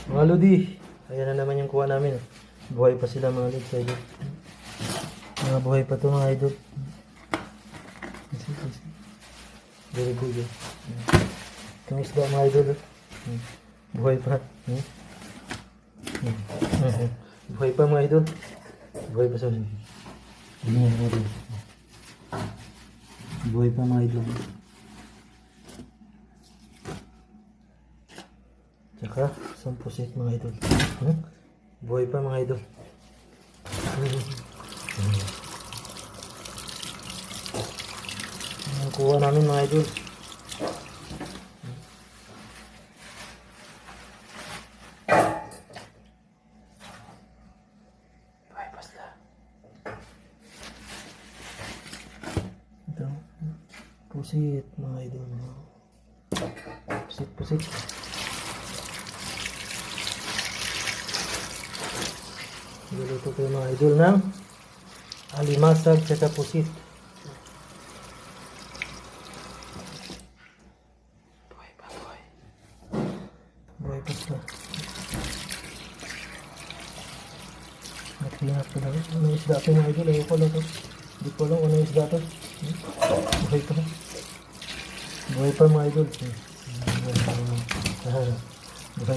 Mga Lodi, ayan na naman yung kuha namin. Buhay pa sila mga Lodi sa idol. Mga buhay pa to mga idol. Very good. Itong isda mga idol. Buhay pa. Buhay pa mga idol. Buhay pa sa buhay pa mga idol. Tsaka, sampusit mga idol. Buhay pa mga idol. Ang kuha namin mga idol. Buhay pa sila. Ito. Pusit mga idol. Pusit. Niluto ko yung mga idol ng alimasag at pusit. Buhay pa sila. Natinap ko lang. Anong isda ito mga idol? Ayaw ko lang ito. Hindi ko alam anong isda ito. Buhay pa mga idol.